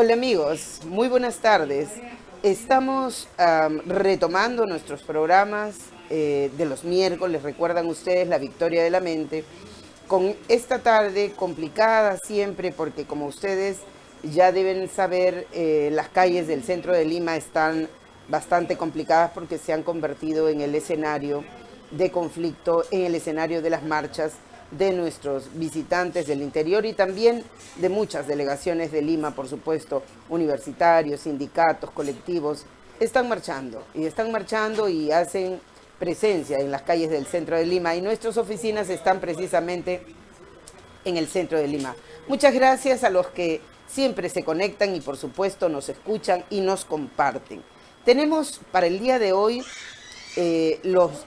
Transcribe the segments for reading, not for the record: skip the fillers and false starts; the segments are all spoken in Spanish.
Hola amigos, muy buenas tardes. Estamos retomando nuestros programas de los miércoles, recuerdan ustedes la Victoria de la Mente, con esta tarde complicada siempre porque como ustedes ya deben saber, las calles del centro de Lima están bastante complicadas porque se han convertido en el escenario de conflicto, en el escenario de las marchas de nuestros visitantes del interior y también de muchas delegaciones de Lima, por supuesto, universitarios, sindicatos, colectivos, están marchando y hacen presencia en las calles del centro de Lima y nuestras oficinas están precisamente en el centro de Lima. Muchas gracias a los que siempre se conectan y por supuesto nos escuchan y nos comparten. Tenemos para el día de hoy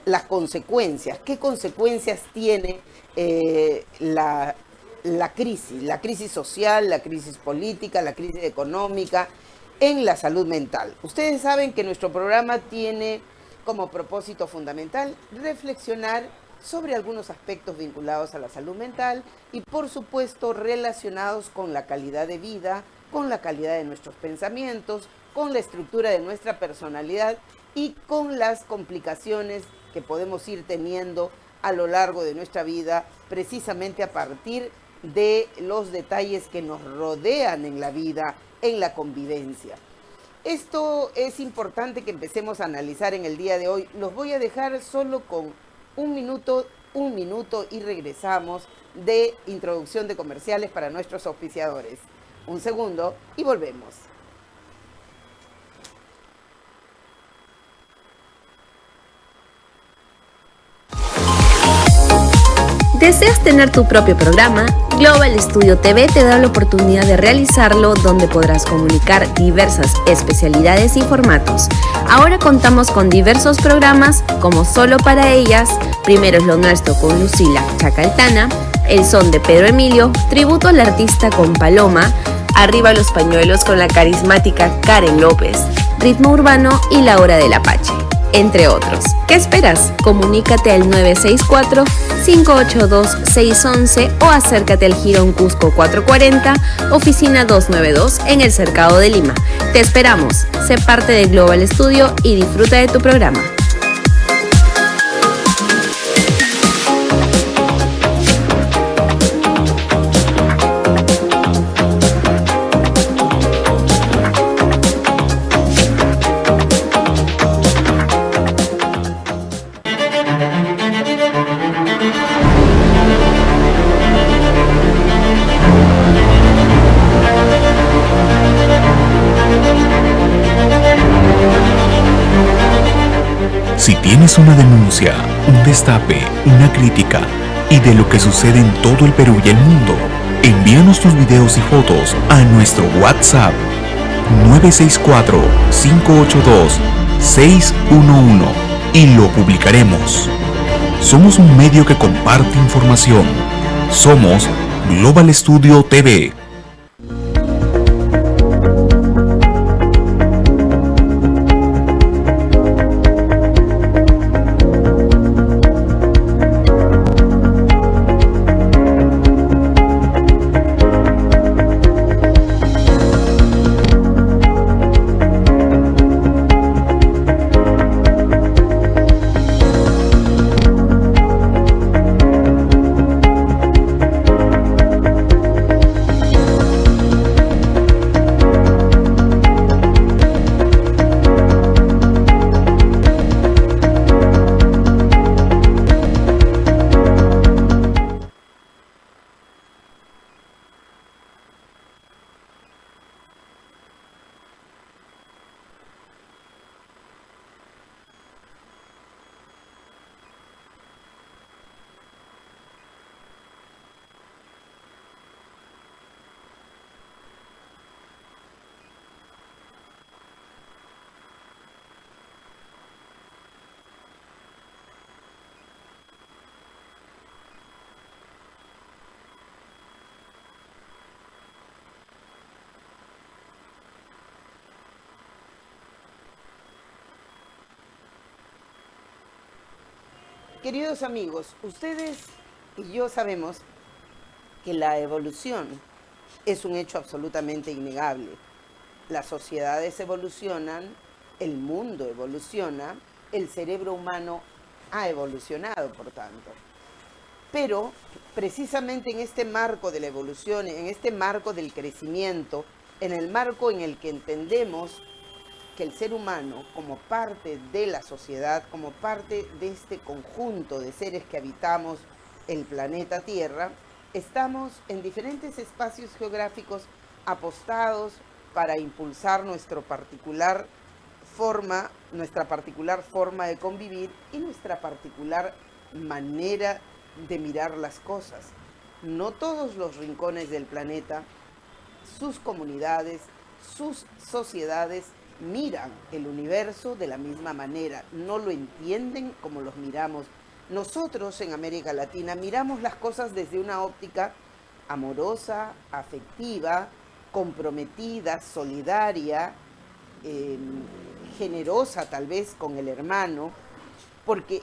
las consecuencias. ¿Qué consecuencias tiene la crisis social, la crisis política, la crisis económica en la salud mental? Ustedes saben que nuestro programa tiene como propósito fundamental reflexionar sobre algunos aspectos vinculados a la salud mental y por supuesto relacionados con la calidad de vida, con la calidad de nuestros pensamientos, con la estructura de nuestra personalidad y con las complicaciones que podemos ir teniendo a lo largo de nuestra vida, precisamente a partir de los detalles que nos rodean en la vida, en la convivencia. Esto es importante que empecemos a analizar en el día de hoy. Los voy a dejar solo con un minuto y regresamos de introducción de comerciales para nuestros auspiciadores. Un segundo y volvemos. ¿Deseas tener tu propio programa? Global Studio TV te da la oportunidad de realizarlo, donde podrás comunicar diversas especialidades y formatos. Ahora contamos con diversos programas como Solo para Ellas, Primero es lo Nuestro con Lucila Chacaltana, El Son de Pedro Emilio, Tributo al Artista con Paloma, Arriba los Pañuelos con la carismática Karen López, Ritmo Urbano y La Hora del Apache, entre otros. ¿Qué esperas? Comunícate al 964-582-611 o acércate al Jirón Cusco 440, oficina 292 en el Cercado de Lima. Te esperamos. Sé parte de Global Studio y disfruta de tu programa. Si tienes una denuncia, un destape, una crítica y de lo que sucede en todo el Perú y el mundo, envíanos tus videos y fotos a nuestro WhatsApp 964-582-611 y lo publicaremos. Somos un medio que comparte información. Somos Global Studio TV. Queridos amigos, ustedes y yo sabemos que la evolución es un hecho absolutamente innegable. las sociedades evolucionan, el mundo evoluciona, el cerebro humano ha evolucionado, por tanto. Pero precisamente en este marco de la evolución, en este marco del crecimiento, en el marco en el que entendemos que el ser humano, como parte de la sociedad, como parte de este conjunto de seres que habitamos el planeta Tierra, estamos en diferentes espacios geográficos apostados para impulsar nuestra particular forma de convivir y nuestra particular manera de mirar las cosas. No todos los rincones del planeta, sus comunidades, sus sociedades miran el universo de la misma manera, no lo entienden como los miramos. Nosotros en América Latina miramos las cosas desde una óptica amorosa, afectiva, comprometida, solidaria, generosa tal vez con el hermano,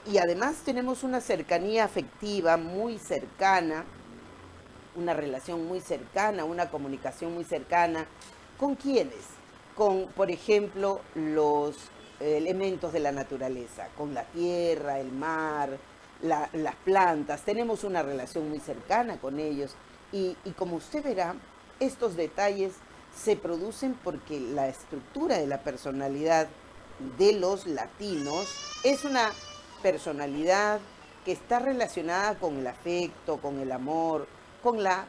y además tenemos una cercanía afectiva muy cercana, una relación muy cercana, una comunicación muy cercana. ¿Con quiénes? Con, por ejemplo, los elementos de la naturaleza, con la tierra, el mar, las plantas. Tenemos una relación muy cercana con ellos y como usted verá, estos detalles se producen porque la estructura de la personalidad de los latinos es una personalidad que está relacionada con el afecto, con el amor, con la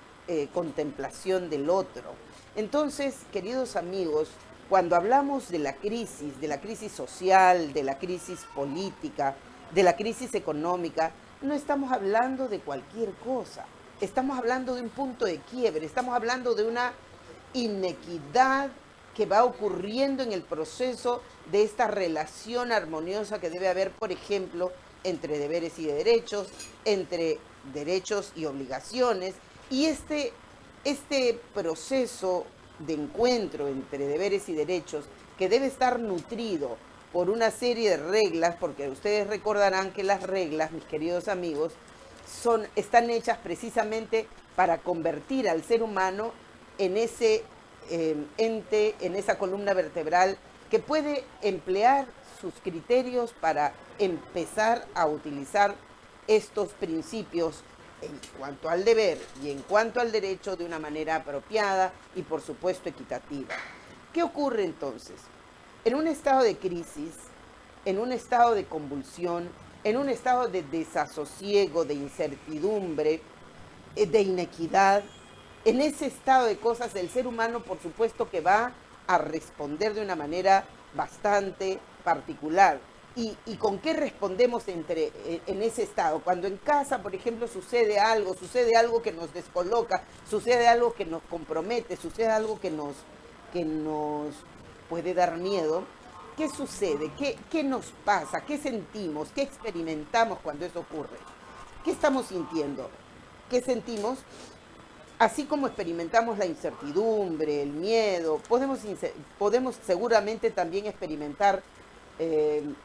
contemplación del otro. Entonces, queridos amigos, cuando hablamos de la crisis social, de la crisis política, de la crisis económica, no estamos hablando de cualquier cosa. Estamos hablando de un punto de quiebre, estamos hablando de una inequidad que va ocurriendo en el proceso de esta relación armoniosa que debe haber, por ejemplo, entre deberes y derechos, entre derechos y obligaciones, y este proceso de encuentro entre deberes y derechos que debe estar nutrido por una serie de reglas, porque ustedes recordarán que las reglas, mis queridos amigos, están hechas precisamente para convertir al ser humano en ese ente, en esa columna vertebral que puede emplear sus criterios para empezar a utilizar estos principios en cuanto al deber y en cuanto al derecho de una manera apropiada y por supuesto equitativa. ¿Qué ocurre entonces? En un estado de crisis, en un estado de convulsión, en un estado de desasosiego, de incertidumbre, de inequidad, en ese estado de cosas el ser humano por supuesto que va a responder de una manera bastante particular. ¿Y con qué respondemos en ese estado? Cuando en casa, por ejemplo, sucede algo que nos descoloca, sucede algo que nos compromete, sucede algo que nos puede dar miedo, ¿qué sucede? ¿Qué nos pasa? ¿Qué sentimos? ¿Qué experimentamos cuando eso ocurre? ¿Qué estamos sintiendo? ¿Qué sentimos? Así como experimentamos la incertidumbre, el miedo, podemos seguramente también experimentar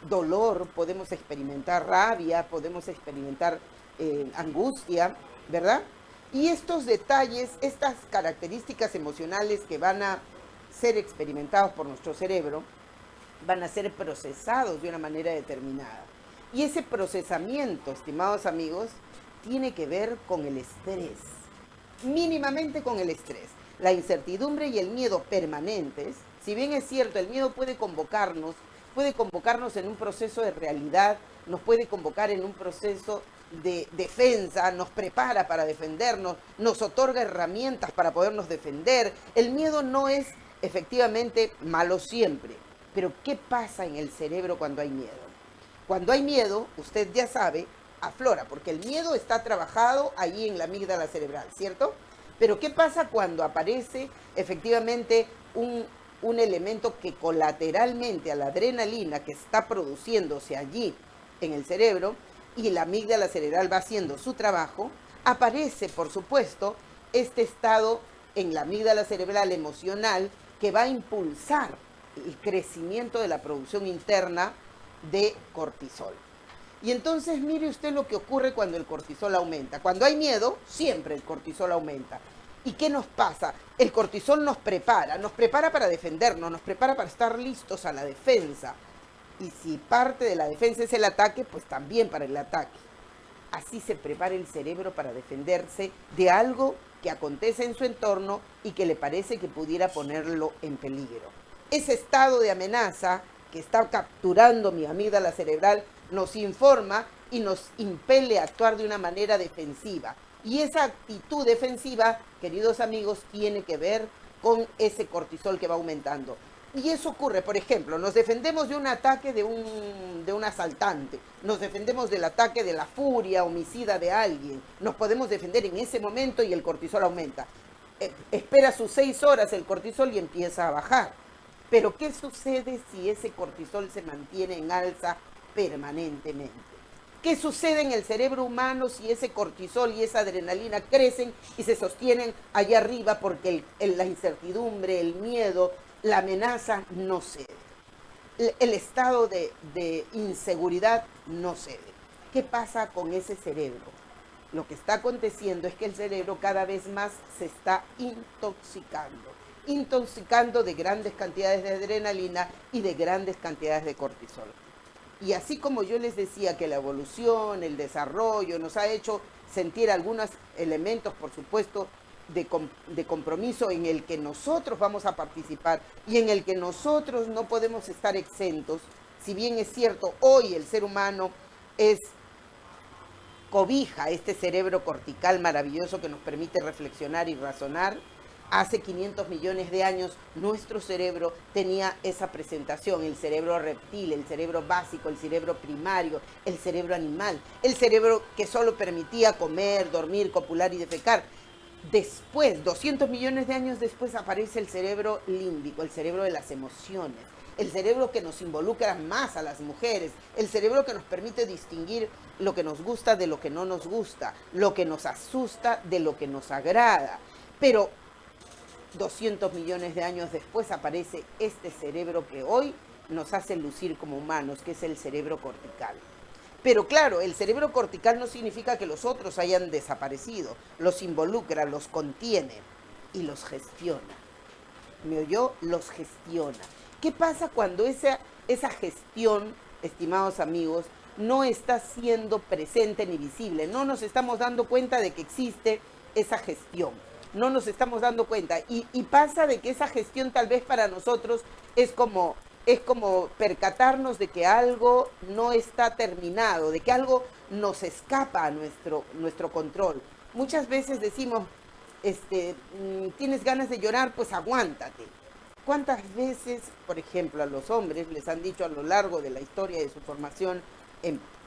dolor, podemos experimentar rabia, podemos experimentar angustia, ¿verdad? Y estos detalles, estas características emocionales que van a ser experimentados por nuestro cerebro, van a ser procesados de una manera determinada. Y ese procesamiento, estimados amigos, tiene que ver con el estrés, mínimamente con el estrés. La incertidumbre y el miedo permanentes, si bien es cierto, el miedo puede convocarnos en un proceso de realidad, nos puede convocar en un proceso de defensa, nos prepara para defendernos, nos otorga herramientas para podernos defender. El miedo no es efectivamente malo siempre, pero ¿qué pasa en el cerebro cuando hay miedo? Cuando hay miedo, usted ya sabe, aflora, porque el miedo está trabajado allí en la amígdala cerebral, ¿cierto? Pero ¿qué pasa cuando aparece efectivamente un elemento que colateralmente a la adrenalina que está produciéndose allí en el cerebro y la amígdala cerebral va haciendo su trabajo? Aparece, por supuesto, este estado en la amígdala cerebral emocional que va a impulsar el crecimiento de la producción interna de cortisol. Y entonces mire usted lo que ocurre cuando el cortisol aumenta. Cuando hay miedo, siempre el cortisol aumenta. ¿Y qué nos pasa? El cortisol nos prepara para defendernos, nos prepara para estar listos a la defensa. Y si parte de la defensa es el ataque, pues también para el ataque. Así se prepara el cerebro para defenderse de algo que acontece en su entorno y que le parece que pudiera ponerlo en peligro. Ese estado de amenaza que está capturando mi amígdala cerebral nos informa y nos impele a actuar de una manera defensiva. Y esa actitud defensiva, queridos amigos, tiene que ver con ese cortisol que va aumentando. Y eso ocurre, por ejemplo, nos defendemos de un ataque de un asaltante, nos defendemos del ataque de la furia homicida de alguien, nos podemos defender en ese momento y el cortisol aumenta. Espera sus 6 horas el cortisol y empieza a bajar. Pero ¿qué sucede si ese cortisol se mantiene en alza permanentemente? ¿Qué sucede en el cerebro humano si ese cortisol y esa adrenalina crecen y se sostienen allá arriba porque la incertidumbre, el miedo, la amenaza no cede? El estado de inseguridad no cede. ¿Qué pasa con ese cerebro? Lo que está aconteciendo es que el cerebro cada vez más se está intoxicando de grandes cantidades de adrenalina y de grandes cantidades de cortisol. Y así como yo les decía que la evolución, el desarrollo nos ha hecho sentir algunos elementos, por supuesto, de compromiso en el que nosotros vamos a participar y en el que nosotros no podemos estar exentos, si bien es cierto, hoy el ser humano cobija este cerebro cortical maravilloso que nos permite reflexionar y razonar. Hace 500 millones de años nuestro cerebro tenía esa presentación, el cerebro reptil, el cerebro básico, el cerebro primario, el cerebro animal, el cerebro que solo permitía comer, dormir, copular y defecar. Después, 200 millones de años después, aparece el cerebro límbico, el cerebro de las emociones, el cerebro que nos involucra más a las mujeres, el cerebro que nos permite distinguir lo que nos gusta de lo que no nos gusta, lo que nos asusta de lo que nos agrada. Pero 200 millones de años después aparece este cerebro que hoy nos hace lucir como humanos, que es el cerebro cortical. Pero claro, el cerebro cortical no significa que los otros hayan desaparecido, los involucra, los contiene y los gestiona. ¿Me oyó? Los gestiona. ¿Qué pasa cuando esa gestión, estimados amigos, no está siendo presente ni visible? No nos estamos dando cuenta de que existe esa gestión. No nos estamos dando cuenta. Y pasa de que esa gestión tal vez para nosotros es como percatarnos de que algo no está terminado, de que algo nos escapa a nuestro control. Muchas veces decimos, tienes ganas de llorar, pues aguántate. ¿Cuántas veces, por ejemplo, a los hombres les han dicho a lo largo de la historia de su formación,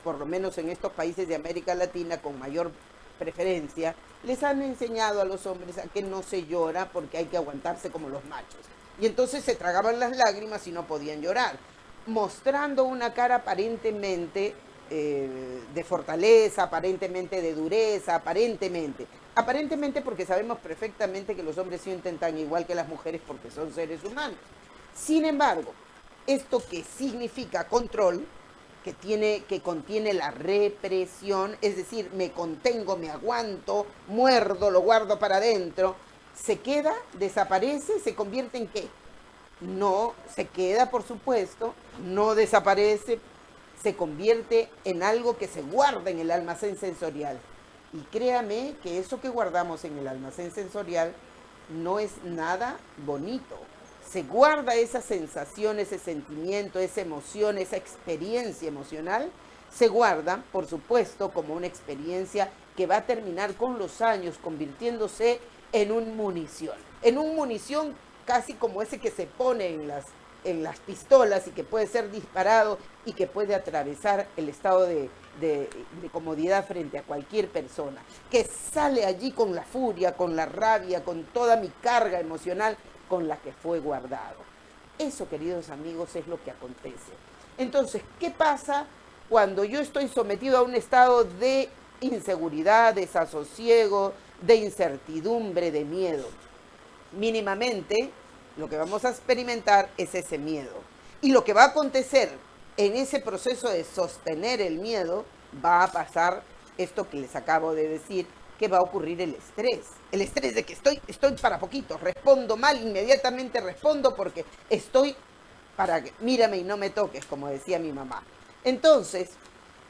por lo menos en estos países de América Latina con mayor preferencia, les han enseñado a los hombres a que no se llora porque hay que aguantarse como los machos? Y entonces se tragaban las lágrimas y no podían llorar, mostrando una cara aparentemente de fortaleza, aparentemente de dureza, aparentemente porque sabemos perfectamente que los hombres sienten tan igual que las mujeres porque son seres humanos. Sin embargo, esto que significa control, que contiene la represión, es decir, me contengo, me aguanto, muerdo, lo guardo para adentro, se queda, desaparece, se convierte en ¿qué? No se queda, por supuesto, no desaparece, se convierte en algo que se guarda en el almacén sensorial. Y créame que eso que guardamos en el almacén sensorial no es nada bonito. Se guarda esa sensación, ese sentimiento, esa emoción, esa experiencia emocional, se guarda, por supuesto, como una experiencia que va a terminar con los años convirtiéndose en un munición casi como ese que se pone en las pistolas y que puede ser disparado y que puede atravesar el estado de comodidad frente a cualquier persona, que sale allí con la furia, con la rabia, con toda mi carga emocional con la que fue guardado. Eso, queridos amigos, es lo que acontece. Entonces, ¿qué pasa cuando yo estoy sometido a un estado de inseguridad, desasosiego, de incertidumbre, de miedo? Mínimamente, lo que vamos a experimentar es ese miedo. Y lo que va a acontecer en ese proceso de sostener el miedo, va a pasar esto que les acabo de decir, que va a ocurrir el estrés. El estrés de que estoy para poquito, respondo mal, inmediatamente respondo porque estoy para que mírame y no me toques, como decía mi mamá. Entonces,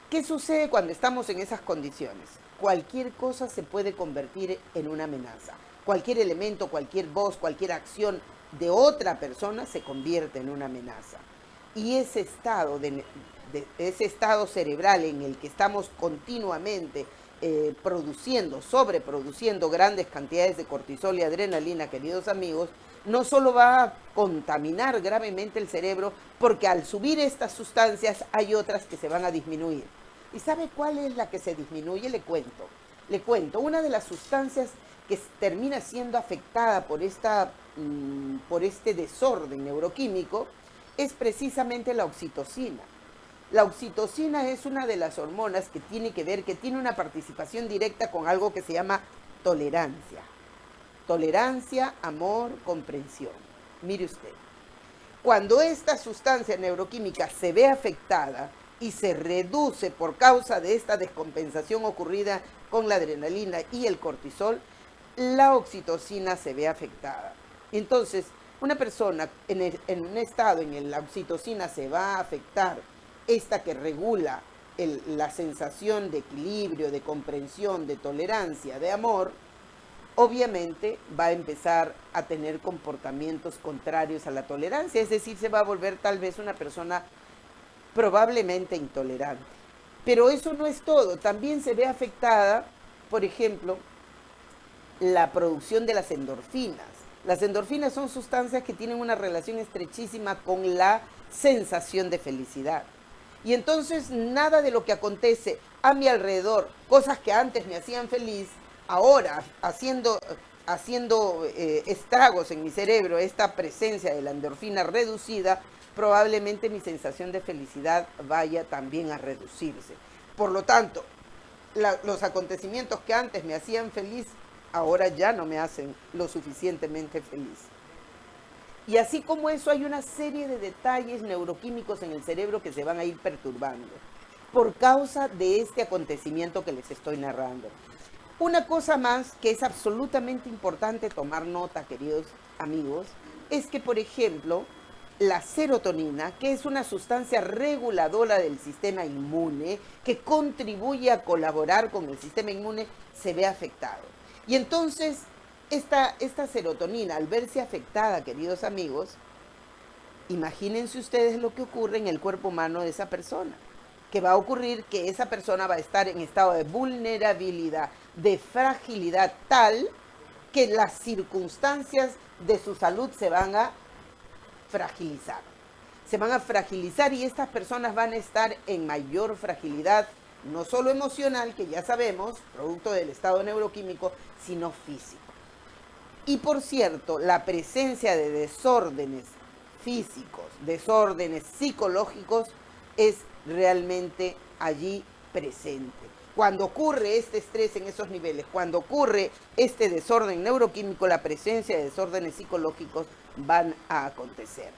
¿qué sucede cuando estamos en esas condiciones? Cualquier cosa se puede convertir en una amenaza. Cualquier elemento, cualquier voz, cualquier acción de otra persona se convierte en una amenaza. Y ese estado cerebral en el que estamos continuamente sobreproduciendo grandes cantidades de cortisol y adrenalina, queridos amigos, no solo va a contaminar gravemente el cerebro, porque al subir estas sustancias hay otras que se van a disminuir. ¿Y sabe cuál es la que se disminuye? Le cuento. Una de las sustancias que termina siendo afectada por este desorden neuroquímico es precisamente la oxitocina. La oxitocina es una de las hormonas que tiene una participación directa con algo que se llama tolerancia. Tolerancia, amor, comprensión. Mire usted, cuando esta sustancia neuroquímica se ve afectada y se reduce por causa de esta descompensación ocurrida con la adrenalina y el cortisol, la oxitocina se ve afectada. Entonces, una persona en un estado en el que la oxitocina se va a afectar, esta que regula la sensación de equilibrio, de comprensión, de tolerancia, de amor, obviamente va a empezar a tener comportamientos contrarios a la tolerancia, es decir, se va a volver tal vez una persona probablemente intolerante. Pero eso no es todo, también se ve afectada, por ejemplo, la producción de las endorfinas. Las endorfinas son sustancias que tienen una relación estrechísima con la sensación de felicidad. Y entonces nada de lo que acontece a mi alrededor, cosas que antes me hacían feliz, ahora haciendo estragos en mi cerebro, esta presencia de la endorfina reducida, probablemente mi sensación de felicidad vaya también a reducirse. Por lo tanto, los acontecimientos que antes me hacían feliz, ahora ya no me hacen lo suficientemente feliz. Y así como eso, hay una serie de detalles neuroquímicos en el cerebro que se van a ir perturbando por causa de este acontecimiento que les estoy narrando. Una cosa más que es absolutamente importante tomar nota, queridos amigos, es que, por ejemplo, la serotonina, que es una sustancia reguladora del sistema inmune, que contribuye a colaborar con el sistema inmune, se ve afectado. Y entonces, esta serotonina, al verse afectada, queridos amigos, imagínense ustedes lo que ocurre en el cuerpo humano de esa persona. Que va a ocurrir que esa persona va a estar en estado de vulnerabilidad, de fragilidad tal que las circunstancias de su salud se van a fragilizar. Se van a fragilizar y estas personas van a estar en mayor fragilidad, no solo emocional, que ya sabemos, producto del estado neuroquímico, sino físico. Y por cierto, la presencia de desórdenes físicos, desórdenes psicológicos, es realmente allí presente. Cuando ocurre este estrés en esos niveles, cuando ocurre este desorden neuroquímico, la presencia de desórdenes psicológicos van a acontecer.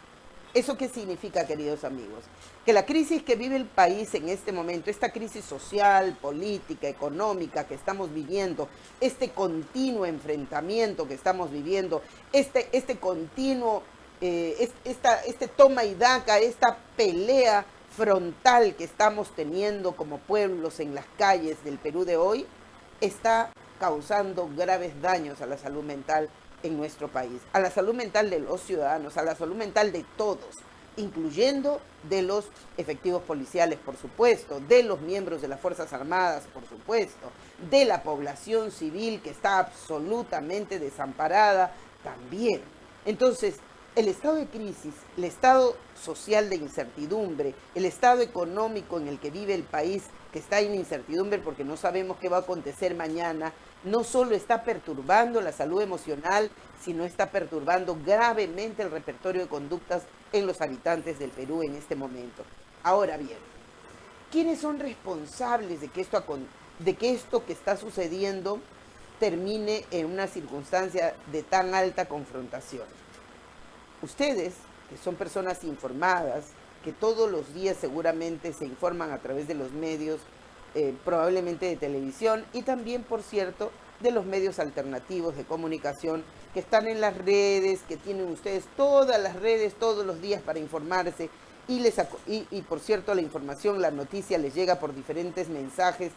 ¿Eso qué significa, queridos amigos? Que la crisis que vive el país en este momento, esta crisis social, política, económica que estamos viviendo, este continuo enfrentamiento que estamos viviendo, este toma y daca, esta pelea frontal que estamos teniendo como pueblos en las calles del Perú de hoy, está causando graves daños a la salud mental en nuestro país, a la salud mental de los ciudadanos, a la salud mental de todos, incluyendo de los efectivos policiales, por supuesto, de los miembros de las Fuerzas Armadas, por supuesto, de la población civil que está absolutamente desamparada también. Entonces, el estado de crisis, el estado social de incertidumbre, el estado económico en el que vive el país, que está en incertidumbre porque no sabemos qué va a acontecer mañana, no solo está perturbando la salud emocional, sino está perturbando gravemente el repertorio de conductas en los habitantes del Perú en este momento. Ahora bien, ¿quiénes son responsables de que esto que está sucediendo termine en una circunstancia de tan alta confrontación? Ustedes, que son personas informadas, que todos los días seguramente se informan a través de los medios, probablemente de televisión, y también, por cierto, de los medios alternativos de comunicación que están en las redes, que tienen ustedes todas las redes todos los días para informarse. Y por cierto, la información, la noticia les llega por diferentes mensajes,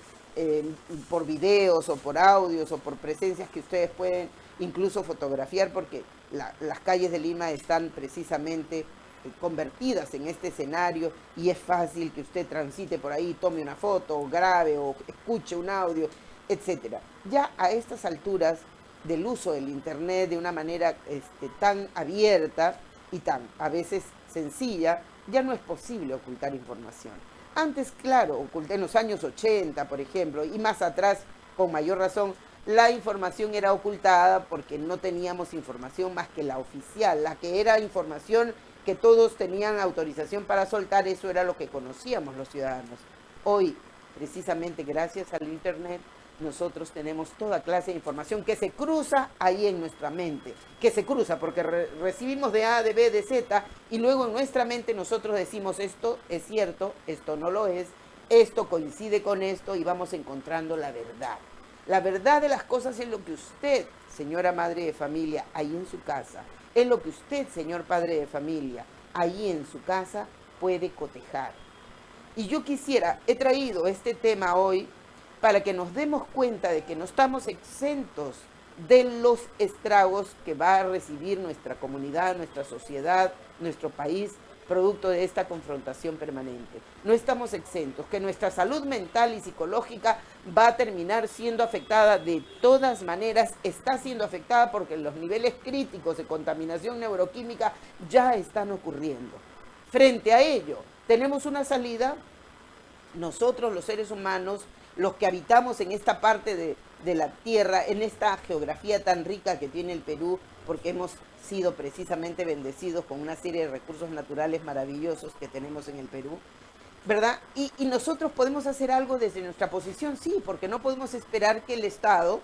por videos o por audios o por presencias que ustedes pueden incluso fotografiar, porque las calles de Lima están precisamente convertidas en este escenario y es fácil que usted transite por ahí, tome una foto, o grabe o escuche un audio, etcétera. Ya a estas alturas del uso del internet de una manera tan abierta y tan a veces sencilla, ya no es posible ocultar información. Antes, claro, oculté en los años 80, por ejemplo, y más atrás, con mayor razón, la información era ocultada porque no teníamos información más que la oficial, la que era información que todos tenían autorización para soltar, eso era lo que conocíamos los ciudadanos. Hoy, precisamente gracias al internet, nosotros tenemos toda clase de información que se cruza ahí en nuestra mente, que se cruza porque recibimos de A, de B, de Z, y luego en nuestra mente nosotros decimos esto es cierto, esto no lo es, esto coincide con esto y vamos encontrando la verdad. La verdad de las cosas es lo que usted, señora madre de familia, ahí en su casa, es lo que usted, señor padre de familia, ahí en su casa puede cotejar. Y yo he traído este tema hoy para que nos demos cuenta de que no estamos exentos de los estragos que va a recibir nuestra comunidad, nuestra sociedad, nuestro país, producto de esta confrontación permanente. No estamos exentos, que nuestra salud mental y psicológica va a terminar siendo afectada de todas maneras, está siendo afectada porque los niveles críticos de contaminación neuroquímica ya están ocurriendo. Frente a ello, tenemos una salida, nosotros los seres humanos, los que habitamos en esta parte de la tierra, en esta geografía tan rica que tiene el Perú, porque hemos sido precisamente bendecidos con una serie de recursos naturales maravillosos que tenemos en el Perú, ¿verdad? Y nosotros podemos hacer algo desde nuestra posición, sí, porque no podemos esperar que el Estado,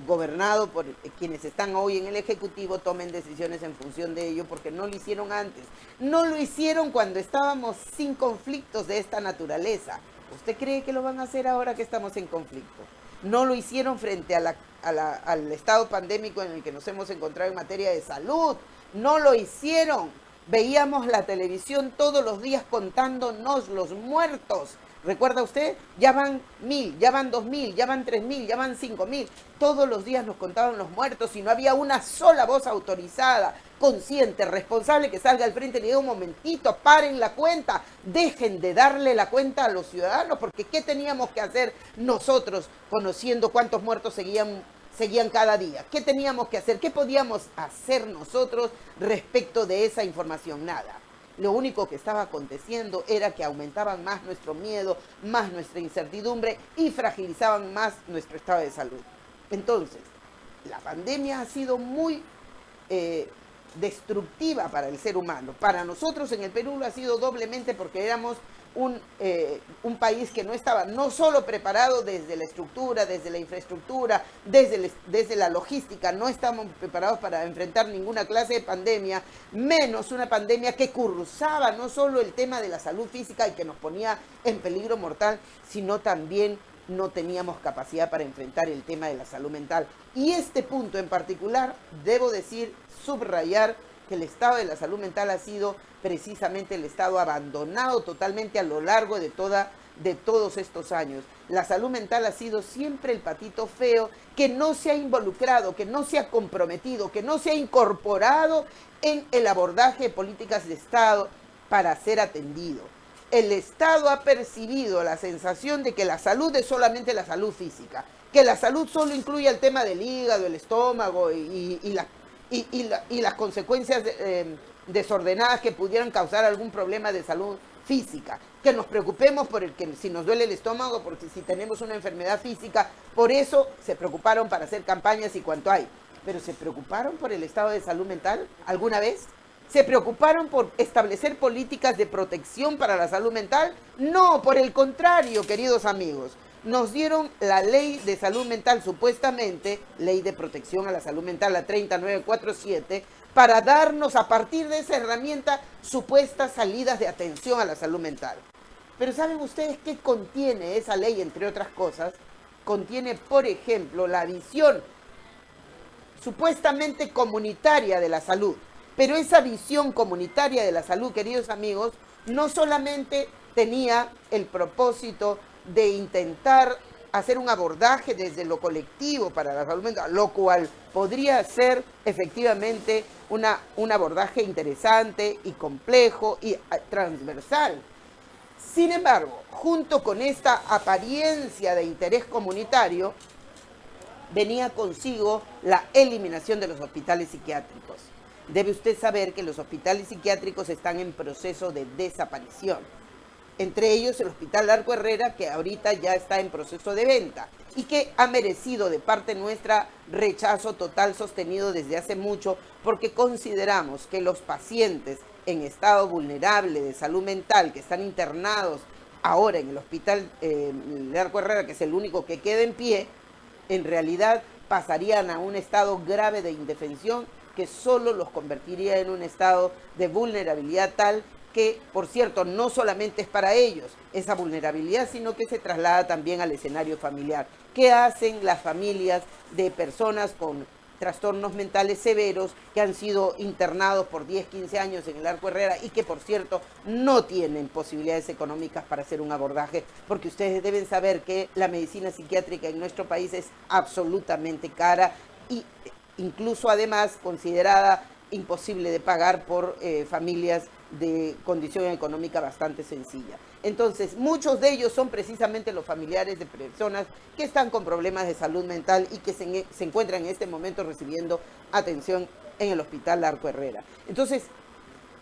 gobernado por quienes están hoy en el Ejecutivo, tomen decisiones en función de ello, porque no lo hicieron antes. No lo hicieron cuando estábamos sin conflictos de esta naturaleza. ¿Usted cree que lo van a hacer ahora que estamos en conflicto? No lo hicieron frente al estado pandémico en el que nos hemos encontrado en materia de salud. No lo hicieron. Veíamos la televisión todos los días contándonos los muertos. ¿Recuerda usted? Ya van 1000, ya van 2000, ya van 3000, ya van 5000. Todos los días nos contaban los muertos y no había una sola voz autorizada, consciente, responsable que salga al frente y le diga un momentito, paren la cuenta, dejen de darle la cuenta a los ciudadanos, porque ¿qué teníamos que hacer nosotros conociendo cuántos muertos seguían cada día? ¿Qué teníamos que hacer? ¿Qué podíamos hacer nosotros respecto de esa información? Nada. Lo único que estaba aconteciendo era que aumentaban más nuestro miedo, más nuestra incertidumbre y fragilizaban más nuestro estado de salud. Entonces, la pandemia ha sido muy destructiva para el ser humano. Para nosotros en el Perú lo ha sido doblemente porque éramos un país que no estaba no solo preparado desde la estructura, desde la infraestructura, desde la logística, no estábamos preparados para enfrentar ninguna clase de pandemia, menos una pandemia que cursaba no solo el tema de la salud física y que nos ponía en peligro mortal, sino también no teníamos capacidad para enfrentar el tema de la salud mental. Y este punto en particular, debo decir, subrayar, que el estado de la salud mental ha sido precisamente el estado abandonado totalmente a lo largo de todos estos años. La salud mental ha sido siempre el patito feo que no se ha involucrado, que no se ha comprometido, que no se ha incorporado en el abordaje de políticas de Estado para ser atendido. El Estado ha percibido la sensación de que la salud es solamente la salud física, que la salud solo incluye el tema del hígado, el estómago y las consecuencias desordenadas que pudieran causar algún problema de salud física, que nos preocupemos por si nos duele el estómago, porque si tenemos una enfermedad física, por eso se preocuparon para hacer campañas y cuanto hay. Pero ¿se preocuparon por el estado de salud mental alguna vez? ¿Se preocuparon por establecer políticas de protección para la salud mental? No, por el contrario, queridos amigos. Nos dieron la ley de salud mental, supuestamente, ley de protección a la salud mental, la 30947, para darnos a partir de esa herramienta supuestas salidas de atención a la salud mental. Pero ¿saben ustedes qué contiene esa ley, entre otras cosas? contiene, por ejemplo, la visión supuestamente comunitaria de la salud. Pero esa visión comunitaria de la salud, queridos amigos, no solamente tenía el propósito de intentar hacer un abordaje desde lo colectivo para la salud mental, lo cual podría ser efectivamente un abordaje interesante y complejo y transversal. Sin embargo, junto con esta apariencia de interés comunitario, venía consigo la eliminación de los hospitales psiquiátricos. Debe usted saber que los hospitales psiquiátricos están en proceso de desaparición. Entre ellos el Hospital Larco Herrera, que ahorita ya está en proceso de venta y que ha merecido de parte nuestra rechazo total sostenido desde hace mucho, porque consideramos que los pacientes en estado vulnerable de salud mental que están internados ahora en el Hospital Larco Herrera, que es el único que queda en pie, en realidad pasarían a un estado grave de indefensión que solo los convertiría en un estado de vulnerabilidad tal que, por cierto, no solamente es para ellos esa vulnerabilidad, sino que se traslada también al escenario familiar. ¿Qué hacen las familias de personas con trastornos mentales severos que han sido internados por 10, 15 años en el Larco Herrera y que, por cierto, no tienen posibilidades económicas para hacer un abordaje? Porque ustedes deben saber que la medicina psiquiátrica en nuestro país es absolutamente cara y incluso además considerada imposible de pagar por familias de condición económica bastante sencilla. Entonces, muchos de ellos son precisamente los familiares de personas que están con problemas de salud mental y que se encuentran en este momento recibiendo atención en el Hospital Larco Herrera. Entonces,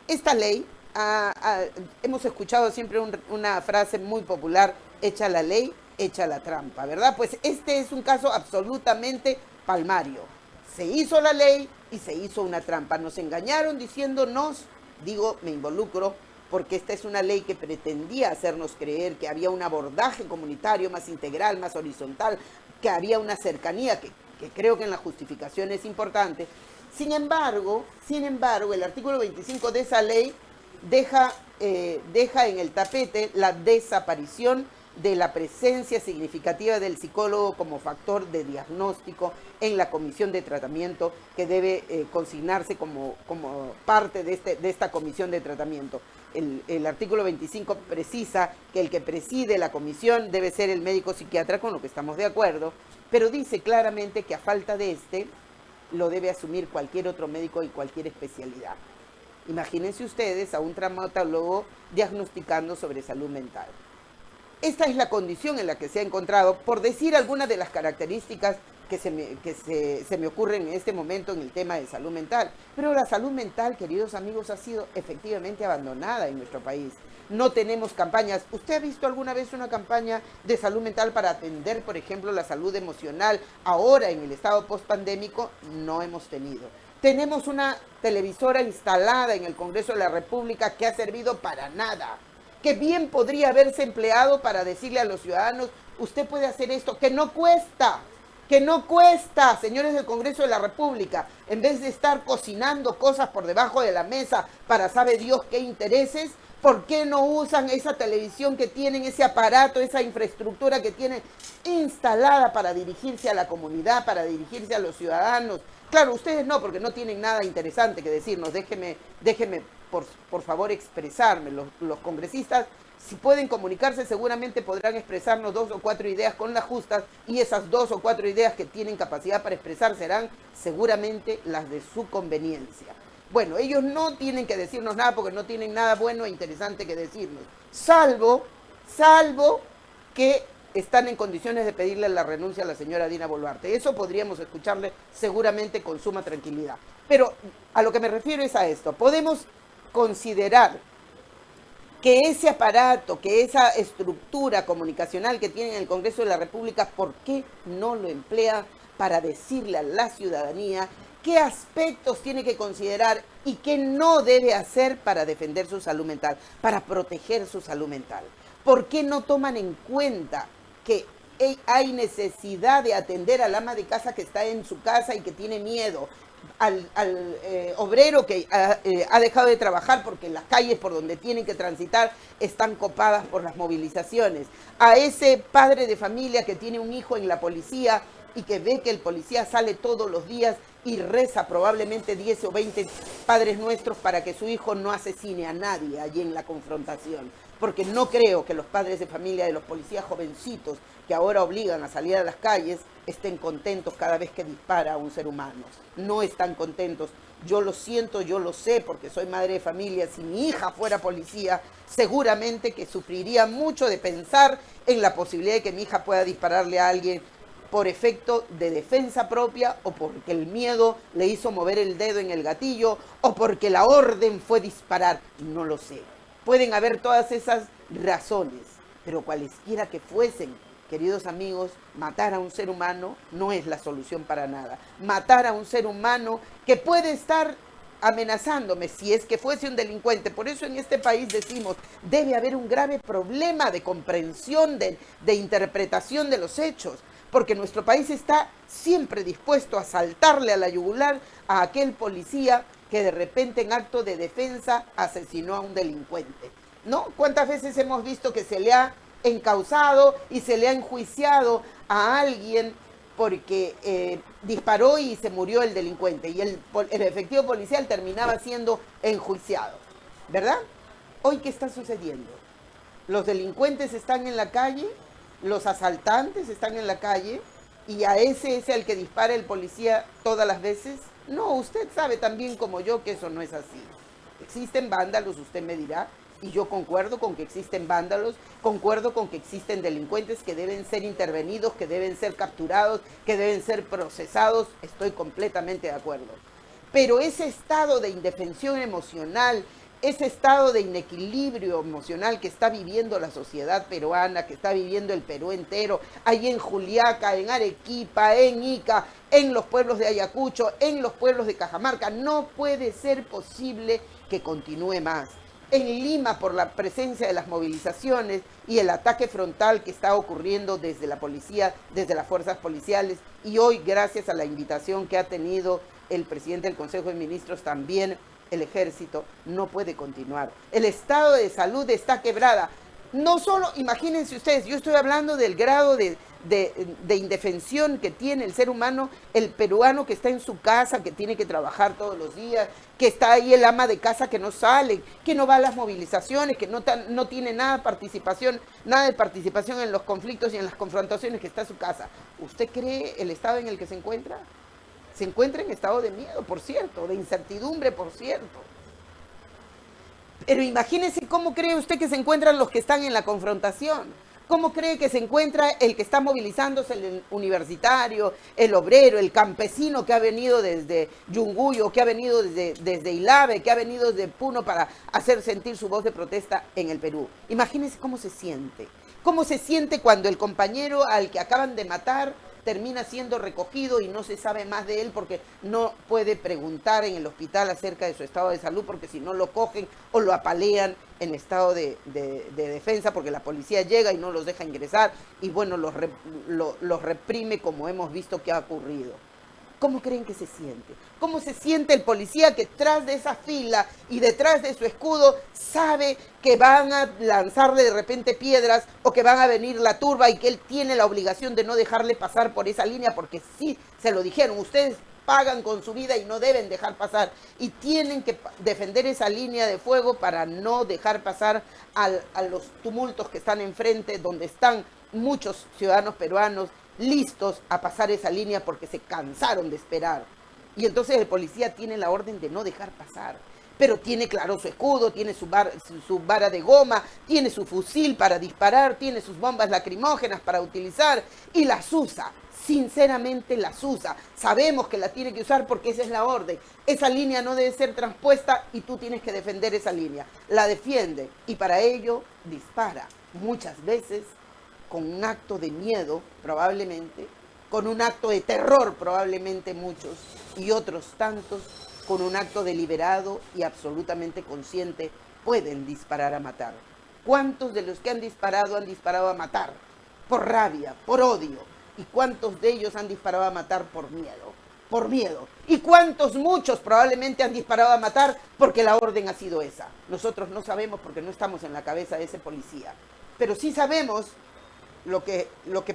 esta ley, hemos escuchado siempre una frase muy popular: echa la ley, echa la trampa, ¿verdad? Pues este es un caso absolutamente palmario. Se hizo la ley y se hizo una trampa. Nos engañaron diciéndonos, digo, me involucro, porque esta es una ley que pretendía hacernos creer que había un abordaje comunitario más integral, más horizontal, que había una cercanía que creo que en la justificación es importante. Sin embargo, el artículo 25 de esa ley deja en el tapete la desaparición de la presencia significativa del psicólogo como factor de diagnóstico en la comisión de tratamiento que debe consignarse como parte de esta comisión de tratamiento. El artículo 25 precisa que el que preside la comisión debe ser el médico psiquiatra, con lo que estamos de acuerdo, pero dice claramente que a falta de lo debe asumir cualquier otro médico y cualquier especialidad. Imagínense ustedes a un traumatólogo diagnosticando sobre salud mental. Esta es la condición en la que se ha encontrado, por decir algunas de las características que se me ocurren en este momento en el tema de salud mental. Pero la salud mental, queridos amigos, ha sido efectivamente abandonada en nuestro país. No tenemos campañas. ¿Usted ha visto alguna vez una campaña de salud mental para atender, por ejemplo, la salud emocional ahora en el estado postpandémico? No hemos tenido. Tenemos una televisora instalada en el Congreso de la República que ha servido para nada, que bien podría haberse empleado para decirle a los ciudadanos: usted puede hacer esto, que no cuesta, señores del Congreso de la República, en vez de estar cocinando cosas por debajo de la mesa para sabe Dios qué intereses. ¿Por qué no usan esa televisión que tienen, ese aparato, esa infraestructura que tienen instalada para dirigirse a la comunidad, para dirigirse a los ciudadanos? Claro, ustedes no, porque no tienen nada interesante que decirnos. Déjeme por favor expresarme. Los congresistas, si pueden comunicarse, seguramente podrán expresarnos 2 o 4 ideas con las justas, y esas 2 o 4 ideas que tienen capacidad para expresar serán seguramente las de su conveniencia. Bueno, ellos no tienen que decirnos nada porque no tienen nada bueno e interesante que decirnos, salvo que están en condiciones de pedirle la renuncia a la señora Dina Boluarte. Eso podríamos escucharle seguramente con suma tranquilidad. Pero a lo que me refiero es a esto. Podemos considerar que ese aparato, que esa estructura comunicacional que tiene en el Congreso de la República, ¿por qué no lo emplea para decirle a la ciudadanía qué aspectos tiene que considerar y qué no debe hacer para defender su salud mental, para proteger su salud mental? ¿Por qué no toman en cuenta que hay necesidad de atender al ama de casa que está en su casa y que tiene miedo? al obrero que ha dejado de trabajar porque las calles por donde tienen que transitar están copadas por las movilizaciones, a ese padre de familia que tiene un hijo en la policía y que ve que el policía sale todos los días y reza probablemente 10 o 20 Padres Nuestros para que su hijo no asesine a nadie allí en la confrontación. Porque no creo que los padres de familia de los policías jovencitos que ahora obligan a salir a las calles estén contentos cada vez que dispara a un ser humano. No están contentos. Yo lo siento, yo lo sé, porque soy madre de familia. Si mi hija fuera policía, seguramente que sufriría mucho de pensar en la posibilidad de que mi hija pueda dispararle a alguien por efecto de defensa propia, o porque el miedo le hizo mover el dedo en el gatillo, o porque la orden fue disparar. No lo sé. Pueden haber todas esas razones, pero cualesquiera que fuesen, queridos amigos, matar a un ser humano no es la solución para nada. Matar a un ser humano que puede estar amenazándome si es que fuese un delincuente. Por eso en este país decimos, debe haber un grave problema de comprensión, de interpretación de los hechos, porque nuestro país está siempre dispuesto a saltarle a la yugular a aquel policía que de repente en acto de defensa asesinó a un delincuente, ¿no? ¿Cuántas veces hemos visto que se le ha encausado y se le ha enjuiciado a alguien porque disparó y se murió el delincuente y el efectivo policial terminaba siendo enjuiciado, ¿verdad? Hoy, ¿qué está sucediendo? Los delincuentes están en la calle, los asaltantes están en la calle y a ese es el que dispara el policía todas las veces. No, usted sabe tan bien como yo que eso no es así. Existen vándalos, usted me dirá, y yo concuerdo con que existen vándalos, concuerdo con que existen delincuentes que deben ser intervenidos, que deben ser capturados, que deben ser procesados, estoy completamente de acuerdo. Pero ese estado de indefensión emocional, ese estado de inequilibrio emocional que está viviendo la sociedad peruana, que está viviendo el Perú entero, ahí en Juliaca, en Arequipa, en Ica, en los pueblos de Ayacucho, en los pueblos de Cajamarca, no puede ser posible que continúe más. En Lima, por la presencia de las movilizaciones y el ataque frontal que está ocurriendo desde la policía, desde las fuerzas policiales, y hoy, gracias a la invitación que ha tenido el presidente del Consejo de Ministros, también el ejército, no puede continuar. El estado de salud está quebrada. No solo, imagínense ustedes, yo estoy hablando del grado de indefensión que tiene el ser humano, el peruano que está en su casa, que tiene que trabajar todos los días, que está ahí el ama de casa que no sale, que no va a las movilizaciones, que no tiene nada de participación en los conflictos y en las confrontaciones, que está en su casa. ¿Usted cree el estado en el que se encuentra? Se encuentra en estado de miedo, por cierto, de incertidumbre, por cierto. Pero imagínese cómo cree usted que se encuentran los que están en la confrontación. ¿Cómo cree que se encuentra el que está movilizándose, el universitario, el obrero, el campesino que ha venido desde Yunguyo, que ha venido desde Ilave, que ha venido desde Puno para hacer sentir su voz de protesta en el Perú? Imagínese cómo se siente. ¿Cómo se siente cuando el compañero al que acaban de matar termina siendo recogido y no se sabe más de él porque no puede preguntar en el hospital acerca de su estado de salud, porque si no lo cogen o lo apalean en estado de defensa, porque la policía llega y no los deja ingresar y bueno, los reprime, como hemos visto que ha ocurrido? ¿Cómo creen que se siente? ¿Cómo se siente el policía que detrás de esa fila y detrás de su escudo sabe que van a lanzarle de repente piedras o que van a venir la turba y que él tiene la obligación de no dejarle pasar por esa línea porque sí, se lo dijeron, ustedes pagan con su vida y no deben dejar pasar y tienen que defender esa línea de fuego para no dejar pasar a los tumultos que están enfrente, donde están muchos ciudadanos peruanos listos a pasar esa línea porque se cansaron de esperar? Y entonces el policía tiene la orden de no dejar pasar, pero tiene claro su escudo, tiene su vara de goma, tiene su fusil para disparar, tiene sus bombas lacrimógenas para utilizar y las usa. Sinceramente las usa. Sabemos que la tiene que usar porque esa es la orden. Esa línea no debe ser transpuesta y tú tienes que defender esa línea. La defiende y para ello dispara muchas veces con un acto de miedo, probablemente, con un acto de terror, probablemente muchos, y otros tantos, con un acto deliberado y absolutamente consciente, pueden disparar a matar. ¿Cuántos de los que han disparado a matar? Por rabia, por odio. ¿Y cuántos de ellos han disparado a matar por miedo? por miedo. ¿Y cuántos, muchos probablemente han disparado a matar porque la orden ha sido esa? Nosotros no sabemos porque no estamos en la cabeza de ese policía. Pero sí sabemos lo que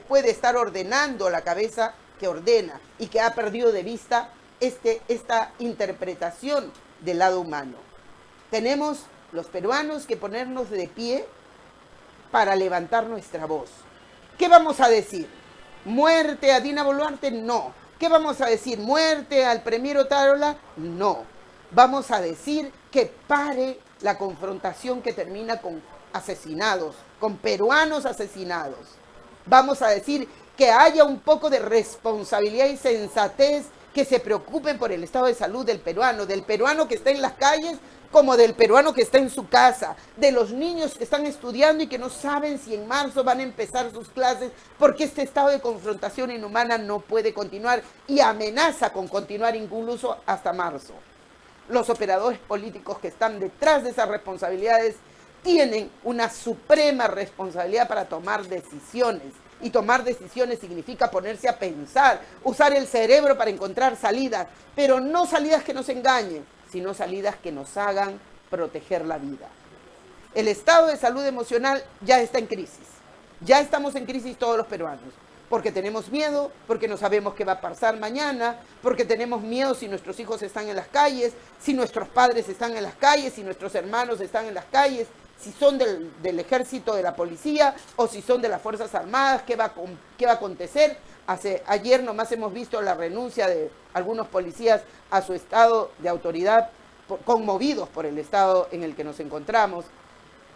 puede estar ordenando la cabeza que ordena y que ha perdido de vista esta interpretación del lado humano. Tenemos los peruanos que ponernos de pie para levantar nuestra voz. ¿Qué vamos a decir? ¿Muerte a Dina Boluarte? No. ¿Qué vamos a decir? ¿Muerte al premier Otárola? No. Vamos a decir que pare la confrontación que termina con asesinados, con peruanos asesinados. Vamos a decir que haya un poco de responsabilidad y sensatez, que se preocupen por el estado de salud del peruano que está en las calles, como del peruano que está en su casa, de los niños que están estudiando y que no saben si en marzo van a empezar sus clases, porque este estado de confrontación inhumana no puede continuar y amenaza con continuar incluso hasta marzo. Los operadores políticos que están detrás de esas responsabilidades tienen una suprema responsabilidad para tomar decisiones. Y tomar decisiones significa ponerse a pensar, usar el cerebro para encontrar salidas, pero no salidas que nos engañen, sino salidas que nos hagan proteger la vida. El estado de salud emocional ya está en crisis. Ya estamos en crisis todos los peruanos, porque tenemos miedo, porque no sabemos qué va a pasar mañana, porque tenemos miedo si nuestros hijos están en las calles, si nuestros padres están en las calles, si nuestros hermanos están en las calles, si son del ejército, de la policía, o si son de las Fuerzas Armadas, qué va a acontecer. Ayer nomás hemos visto la renuncia de algunos policías a su estado de autoridad, conmovidos por el estado en el que nos encontramos.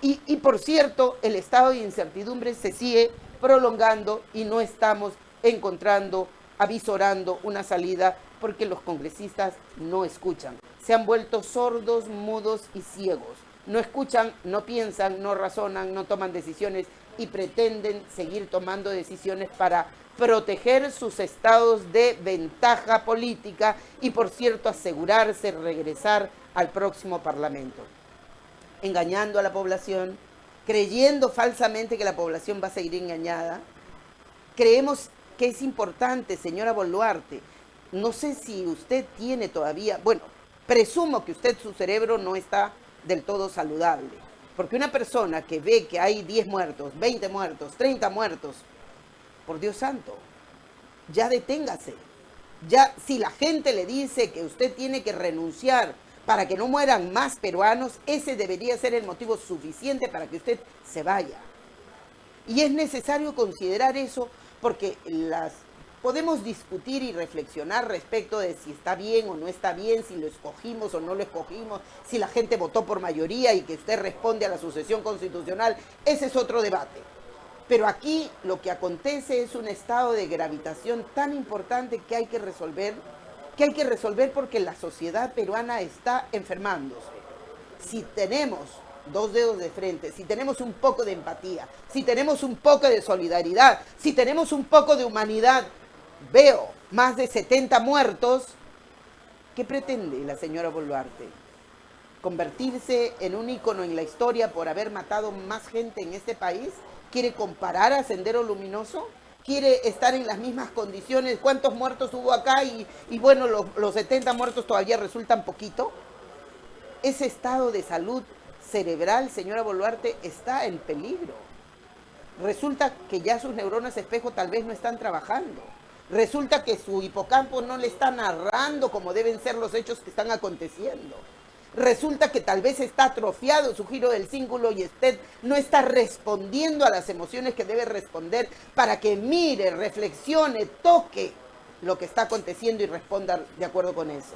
Y por cierto, el estado de incertidumbre se sigue prolongando y no estamos encontrando, avisorando una salida, porque los congresistas no escuchan. Se han vuelto sordos, mudos y ciegos. No escuchan, no piensan, no razonan, no toman decisiones y pretenden seguir tomando decisiones para proteger sus estados de ventaja política y, por cierto, asegurarse regresar al próximo Parlamento. Engañando a la población, creyendo falsamente que la población va a seguir engañada. Creemos que es importante, señora Boluarte, no sé si usted tiene todavía, bueno, presumo que usted, su cerebro no está del todo saludable, porque una persona que ve que hay 10 muertos, 20 muertos, 30 muertos, por Dios santo, ya deténgase. Ya, si la gente le dice que usted tiene que renunciar para que no mueran más peruanos, ese debería ser el motivo suficiente para que usted se vaya. Y es necesario considerar eso, porque podemos discutir y reflexionar respecto de si está bien o no está bien, si lo escogimos o no lo escogimos, si la gente votó por mayoría y que usted responde a la sucesión constitucional. Ese es otro debate. Pero aquí lo que acontece es un estado de gravitación tan importante que hay que resolver porque la sociedad peruana está enfermándose. Si tenemos dos dedos de frente, si tenemos un poco de empatía, si tenemos un poco de solidaridad, si tenemos un poco de humanidad, veo más de 70 muertos. ¿Qué pretende la señora Boluarte? ¿Convertirse en un ícono en la historia por haber matado más gente en este país? ¿Quiere comparar a Sendero Luminoso? ¿Quiere estar en las mismas condiciones? ¿Cuántos muertos hubo acá? Y bueno, los 70 muertos todavía resultan poquito. Ese estado de salud cerebral, señora Boluarte, está en peligro. Resulta que ya sus neuronas espejo tal vez no están trabajando. Resulta que su hipocampo no le está narrando como deben ser los hechos que están aconteciendo. Resulta que tal vez está atrofiado su giro del cíngulo y usted no está respondiendo a las emociones que debe responder para que mire, reflexione, toque lo que está aconteciendo y responda de acuerdo con eso.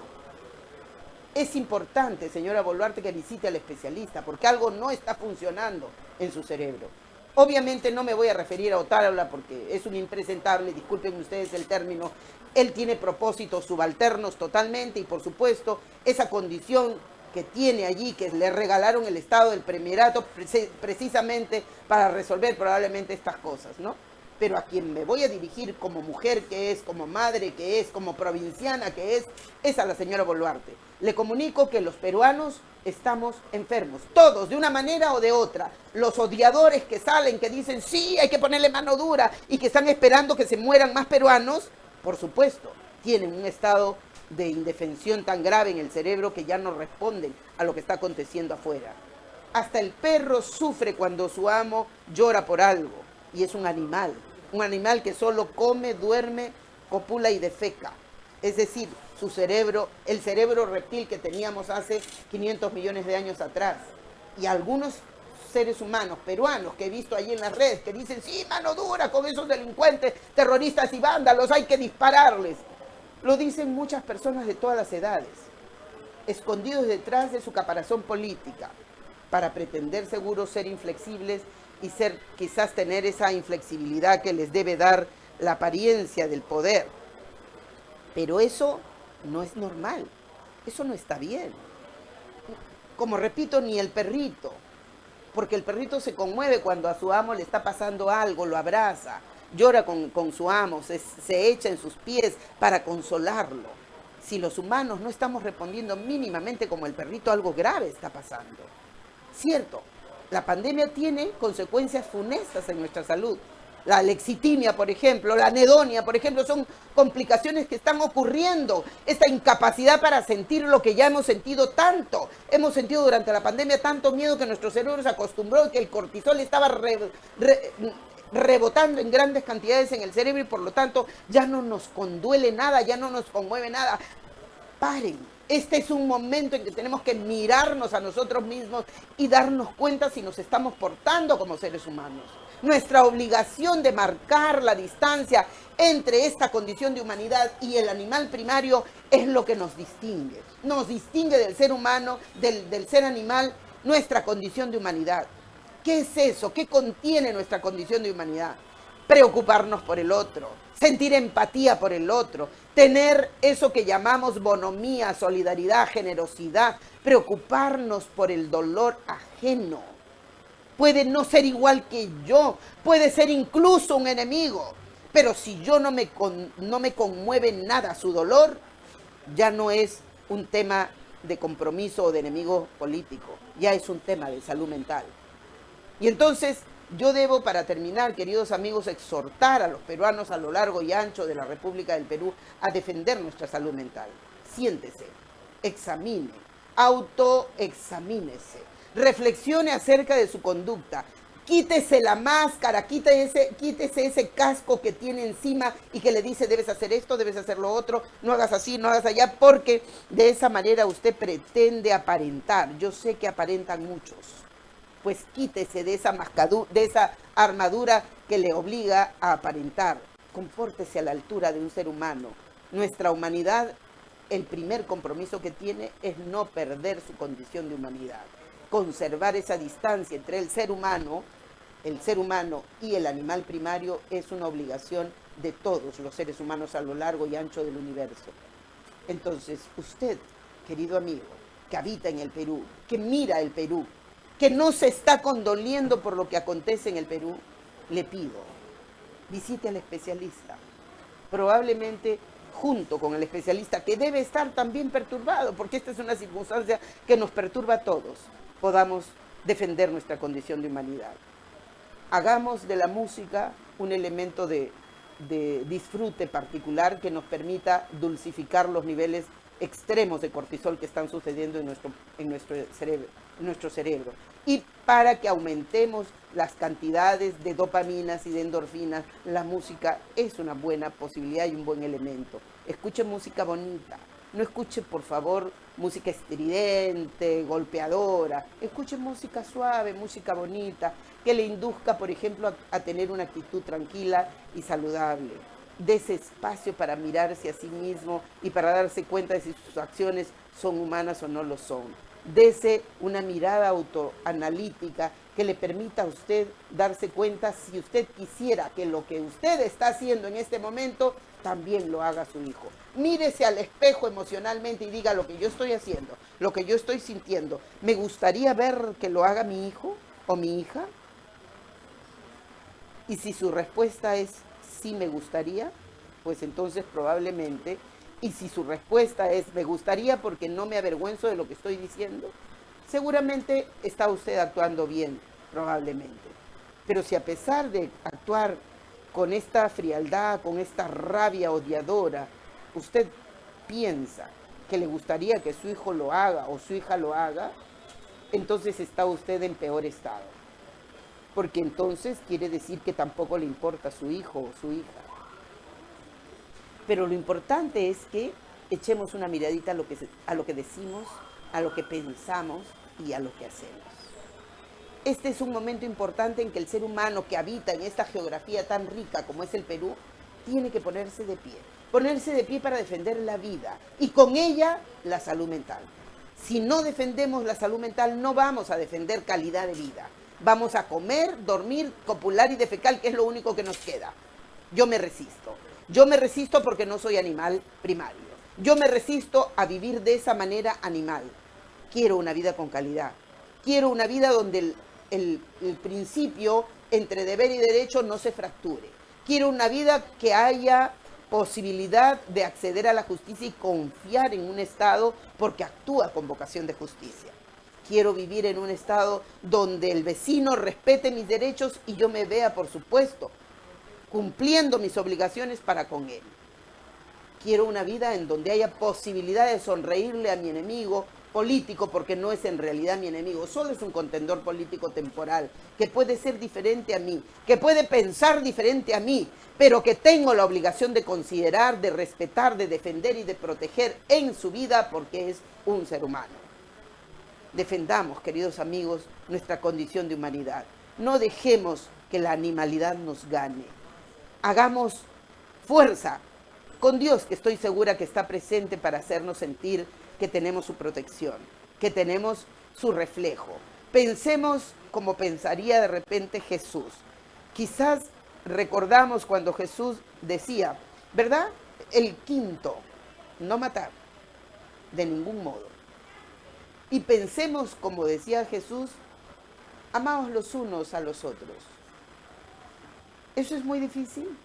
Es importante, señora Boluarte, que visite al especialista porque algo no está funcionando en su cerebro. Obviamente no me voy a referir a Otárola porque es un impresentable, disculpen ustedes el término. Él tiene propósitos subalternos totalmente y, por supuesto, esa condición que tiene allí, que le regalaron el Estado del Premierato precisamente para resolver probablemente estas cosas, ¿no? Pero a quien me voy a dirigir como mujer que es, como madre que es, como provinciana que es a la señora Boluarte. Le comunico que los peruanos estamos enfermos, todos, de una manera o de otra. Los odiadores que salen, que dicen, sí, hay que ponerle mano dura y que están esperando que se mueran más peruanos, por supuesto, tienen un estado de indefensión tan grave en el cerebro que ya no responden a lo que está aconteciendo afuera. Hasta el perro sufre cuando su amo llora por algo, y es un animal que solo come, duerme, copula y defeca. Es decir, su cerebro, el cerebro reptil que teníamos hace 500 millones de años atrás. Y algunos seres humanos peruanos que he visto allí en las redes que dicen, sí, mano dura con esos delincuentes, terroristas y vándalos, hay que dispararles. Lo dicen muchas personas de todas las edades, escondidos detrás de su caparazón política, para pretender seguro ser inflexibles y quizás tener esa inflexibilidad que les debe dar la apariencia del poder. Pero eso no es normal, eso no está bien. Como repito, ni el perrito, porque el perrito se conmueve cuando a su amo le está pasando algo, lo abraza, llora con su amo, se echa en sus pies para consolarlo. Si los humanos no estamos respondiendo mínimamente como el perrito, algo grave está pasando. Cierto, la pandemia tiene consecuencias funestas en nuestra salud. La lexitimia, por ejemplo, la anedonia, por ejemplo, son complicaciones que están ocurriendo. Esta incapacidad para sentir lo que ya hemos sentido tanto. Hemos sentido durante la pandemia tanto miedo que nuestro cerebro se acostumbró y que el cortisol estaba rebotando en grandes cantidades en el cerebro y por lo tanto ya no nos conduele nada, ya no nos conmueve nada. Paren, este es un momento en que tenemos que mirarnos a nosotros mismos y darnos cuenta si nos estamos portando como seres humanos. Nuestra obligación de marcar la distancia entre esta condición de humanidad y el animal primario es lo que nos distingue. Nos distingue del ser humano, del ser animal, nuestra condición de humanidad. ¿Qué es eso? ¿Qué contiene nuestra condición de humanidad? Preocuparnos por el otro, sentir empatía por el otro, tener eso que llamamos bonomía, solidaridad, generosidad, preocuparnos por el dolor ajeno. Puede no ser igual que yo, puede ser incluso un enemigo, pero si yo no me conmueve nada su dolor, ya no es un tema de compromiso o de enemigo político, ya es un tema de salud mental. Y entonces yo debo, para terminar, queridos amigos, exhortar a los peruanos a lo largo y ancho de la República del Perú a defender nuestra salud mental. Siéntese, examine, autoexamínese, reflexione acerca de su conducta, quítese la máscara, quítese ese casco que tiene encima y que le dice debes hacer esto, debes hacer lo otro, no hagas así, no hagas allá, porque de esa manera usted pretende aparentar. Yo sé que aparentan muchos. Pues quítese de esa armadura que le obliga a aparentar. Compórtese a la altura de un ser humano. Nuestra humanidad, el primer compromiso que tiene es no perder su condición de humanidad. Conservar esa distancia entre el ser humano y el animal primario es una obligación de todos los seres humanos a lo largo y ancho del universo. Entonces, usted, querido amigo, que habita en el Perú, que mira el Perú, que no se está condoliendo por lo que acontece en el Perú, le pido, visite al especialista. Probablemente junto con el especialista, que debe estar también perturbado, porque esta es una circunstancia que nos perturba a todos, podamos defender nuestra condición de humanidad. Hagamos de la música un elemento de disfrute particular que nos permita dulcificar los niveles extremos de cortisol que están sucediendo en nuestro cerebro. Y para que aumentemos las cantidades de dopaminas y de endorfinas, la música es una buena posibilidad y un buen elemento. Escuche música bonita. No escuche, por favor, música estridente, golpeadora. Escuche música suave, música bonita, que le induzca, por ejemplo, a tener una actitud tranquila y saludable. Dese espacio para mirarse a sí mismo y para darse cuenta de si sus acciones son humanas o no lo son. Dese una mirada autoanalítica que le permita a usted darse cuenta si usted quisiera que lo que usted está haciendo en este momento también lo haga su hijo. Mírese al espejo emocionalmente y diga lo que yo estoy haciendo, lo que yo estoy sintiendo. ¿Me gustaría ver que lo haga mi hijo o mi hija? Y si su respuesta es sí me gustaría, pues entonces probablemente, y si su respuesta es me gustaría porque no me avergüenzo de lo que estoy diciendo, seguramente está usted actuando bien, probablemente. Pero si a pesar de actuar con esta frialdad, con esta rabia odiadora, usted piensa que le gustaría que su hijo lo haga o su hija lo haga, entonces está usted en peor estado. Porque entonces quiere decir que tampoco le importa su hijo o su hija. Pero lo importante es que echemos una miradita a lo que decimos, a lo que pensamos y a lo que hacemos. Este es un momento importante en que el ser humano que habita en esta geografía tan rica como es el Perú, tiene que ponerse de pie. Ponerse de pie para defender la vida y con ella la salud mental. Si no defendemos la salud mental, no vamos a defender calidad de vida. Vamos a comer, dormir, copular y defecar, que es lo único que nos queda. Yo me resisto. Yo me resisto porque no soy animal primario. Yo me resisto a vivir de esa manera animal. Quiero una vida con calidad. Quiero una vida donde el principio entre deber y derecho no se fracture. Quiero una vida que haya posibilidad de acceder a la justicia y confiar en un Estado porque actúa con vocación de justicia. Quiero vivir en un Estado donde el vecino respete mis derechos y yo me vea, por supuesto, cumpliendo mis obligaciones para con él. Quiero una vida en donde haya posibilidad de sonreírle a mi enemigo político, porque no es en realidad mi enemigo, solo es un contendor político temporal, que puede ser diferente a mí, que puede pensar diferente a mí, pero que tengo la obligación de considerar, de respetar, de defender y de proteger en su vida porque es un ser humano. Defendamos, queridos amigos, nuestra condición de humanidad. No dejemos que la animalidad nos gane. Hagamos fuerza con Dios, que estoy segura que está presente para hacernos sentir que tenemos su protección, que tenemos su reflejo. Pensemos como pensaría de repente Jesús. Quizás recordamos cuando Jesús decía, ¿verdad? El quinto, no matar, de ningún modo. Y pensemos como decía Jesús, amaos los unos a los otros. ¿Eso es muy difícil?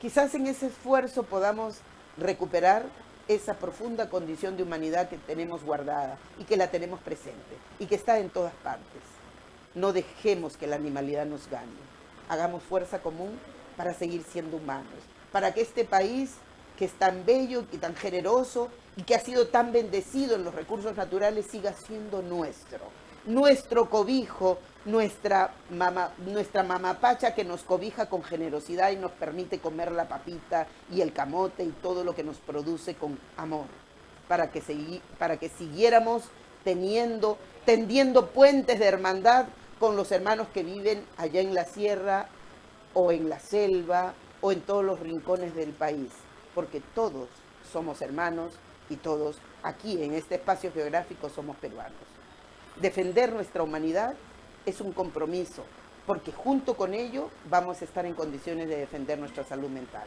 Quizás en ese esfuerzo podamos recuperar esa profunda condición de humanidad que tenemos guardada y que la tenemos presente y que está en todas partes. No dejemos que la animalidad nos gane. Hagamos fuerza común para seguir siendo humanos, para que este país que es tan bello y tan generoso y que ha sido tan bendecido en los recursos naturales siga siendo nuestro cobijo, nuestra mamapacha que nos cobija con generosidad y nos permite comer la papita y el camote y todo lo que nos produce con amor, para que siguiéramos tendiendo puentes de hermandad con los hermanos que viven allá en la sierra o en la selva o en todos los rincones del país, porque todos somos hermanos y todos aquí en este espacio geográfico somos peruanos. Defender nuestra humanidad es un compromiso, porque junto con ello vamos a estar en condiciones de defender nuestra salud mental.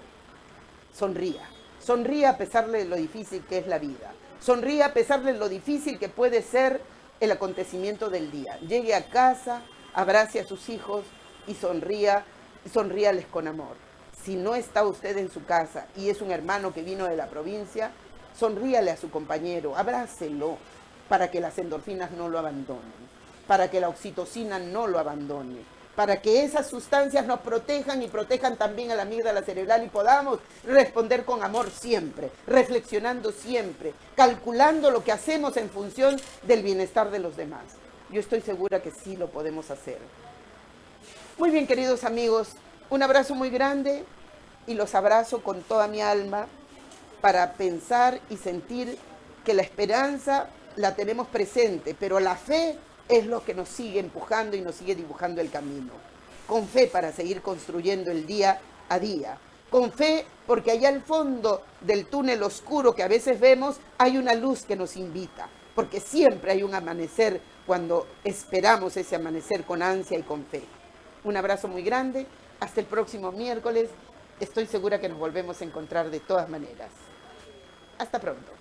Sonría a pesar de lo difícil que es la vida. Sonría a pesar de lo difícil que puede ser el acontecimiento del día. Llegue a casa, abrace a sus hijos y sonríales con amor. Si no está usted en su casa y es un hermano que vino de la provincia, sonríale a su compañero, abrácelo para que las endorfinas no lo abandonen, para que la oxitocina no lo abandone, para que esas sustancias nos protejan y protejan también a la amígdala cerebral y podamos responder con amor siempre, reflexionando siempre, calculando lo que hacemos en función del bienestar de los demás. Yo estoy segura que sí lo podemos hacer. Muy bien, queridos amigos, un abrazo muy grande y los abrazo con toda mi alma para pensar y sentir que la esperanza la tenemos presente, pero la fe es lo que nos sigue empujando y nos sigue dibujando el camino. Con fe para seguir construyendo el día a día. Con fe porque allá al fondo del túnel oscuro que a veces vemos hay una luz que nos invita. Porque siempre hay un amanecer cuando esperamos ese amanecer con ansia y con fe. Un abrazo muy grande. Hasta el próximo miércoles. Estoy segura que nos volvemos a encontrar de todas maneras. Hasta pronto.